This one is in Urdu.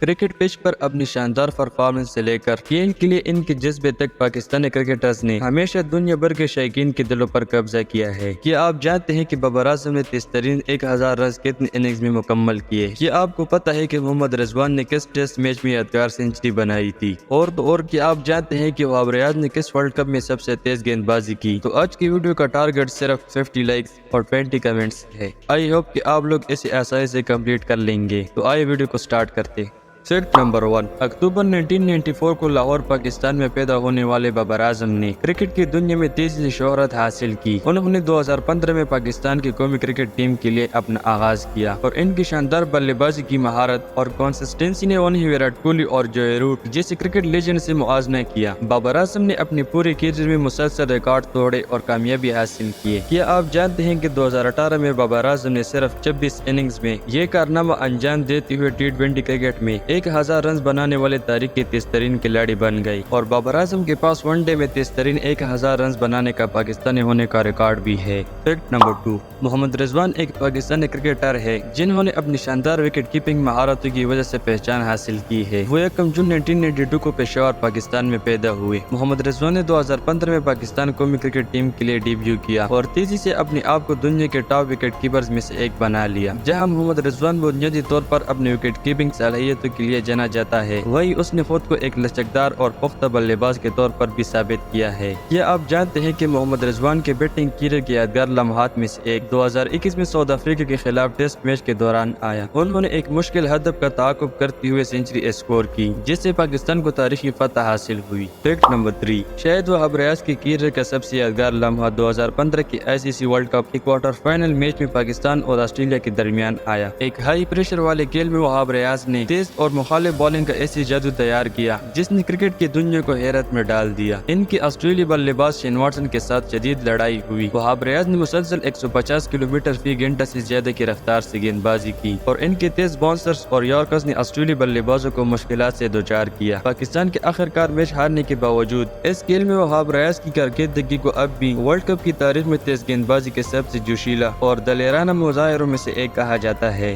کرکٹ پچ پر اپنی شاندار پرفارمنس سے لے کر کھیل کے لیے ان کے جذبے تک پاکستانی کرکٹرز نے ہمیشہ دنیا بھر کے شائقین کے دلوں پر قبضہ کیا ہے۔ کیا آپ جانتے ہیں کہ بابر اعظم نے تیز ترین 1000 رنز کتنے اننگز میں مکمل کیے؟ کیا آپ کو پتہ ہے کہ محمد رضوان نے کس ٹیسٹ میچ میں یادگار سنچری بنائی تھی؟ اور کیا آپ جانتے ہیں کہ بابر اعظم نے کس ورلڈ کپ میں سب سے تیز گیند بازی کی؟ تو آج کی ویڈیو کا ٹارگٹ صرف 50 لائکس اور 20 کمنٹس ہے۔ آئی ہوپ کہ آپ لوگ اسے آسانی سے کمپلیٹ کر لیں گے۔ تو آئے ویڈیو کو سٹارٹ کرتے۔ فیکٹ نمبر 1، اکتوبر 1994 کو لاہور پاکستان میں پیدا ہونے والے بابر اعظم نے کرکٹ کی دنیا میں تیزی سے شہرت حاصل کی۔ انہوں نے 2015 میں پاکستان کی قومی کرکٹ ٹیم کے لیے اپنا آغاز کیا اور ان کی شاندار بلے بازی کی مہارت اور کنسسٹنسی نے انہیں وراٹ کوہلی اور جوئے روٹ جیسے کرکٹ لیجنڈ سے موازنہ کیا۔ بابر اعظم نے اپنے پورے کیریئر میں مسلسل ریکارڈ توڑے اور کامیابی حاصل کیے۔ کیا آپ جانتے ہیں کہ 2018 میں بابر اعظم نے صرف 26 اننگز میں یہ کارنامہ انجام دیتے ہوئے T20 کرکٹ میں 1000 رنز بنانے والے تاریخ کے تیز ترین کھلاڑی بن گئے، اور بابر اعظم کے پاس ون ڈے میں تیز ترین 1000 رنز بنانے کا پاکستانی ہونے کا ریکارڈ بھی ہے۔ فیکٹ نمبر 2، محمد رضوان ایک پاکستانی کرکٹر ہے جنہوں نے اپنی شاندار وکٹ کیپنگ مہارتوں کی وجہ سے پہچان حاصل کی ہے۔ وہ 1 جون 1992 کو پشاور پاکستان میں پیدا ہوئے۔ محمد رضوان نے 2015 میں پاکستان قومی کرکٹ ٹیم کے لیے ڈیبیو کیا اور تیزی سے اپنے آپ کو دنیا کے ٹاپ وکٹ کیپرز میں سے ایک بنا لیا۔ جہاں محمد رضوان بنیادی طور پر اپنی وکٹ کیپنگ صلاحیتوں کے لیے جانا جاتا ہے، وہی اس نے خود کو ایک لچکدار اور پختہ بلے باز کے طور پر بھی ثابت کیا ہے۔ کیا آپ جانتے ہیں کہ محمد رضوان کے بیٹنگ کیریئر کے یادگار لمحات میں سے ایک 2021 میں ساؤتھ افریقہ کے خلاف ٹیسٹ میچ کے دوران آیا؟ انہوں نے ایک مشکل ہدف کا تعاقب کرتے ہوئے سنچری اسکور کی، جس سے پاکستان کو تاریخی فتح حاصل ہوئی۔ فیکٹ نمبر 3، شاید وہ بابر اعظم کے کیریئر کا سب سے یادگار لمحہ 2015 کے ICC ورلڈ کپ کے کوارٹر فائنل میچ میں پاکستان اور آسٹریلیا کے درمیان آیا۔ ایک ہائی پریشر والے کھیل میں بابر اعظم نے تیز اور مخالف بالنگ کا ایسی جادو تیار کیا جس نے کرکٹ کی دنیا کو حیرت میں ڈال دیا۔ ان کی آسٹریلی بلے باز شین واٹسن کے ساتھ شدید لڑائی ہوئی۔ بابر اعظم نے مسلسل 150 کلومیٹر فی گھنٹہ سے زیادہ کی رفتار سے گیند بازی کی، اور ان کے تیز باؤنسرز اور یارکرز نے آسٹریلی بلے بازوں کو مشکلات سے دوچار کیا۔ پاکستان کے آخرکار میچ ہارنے کے باوجود اس کھیل میں بابر اعظم کی کارکردگی کو اب بھی ورلڈ کپ کی تاریخ میں تیز گیند بازی کے سب سے جوشیلا اور دلیرانہ مظاہروں میں سے ایک کہا جاتا ہے۔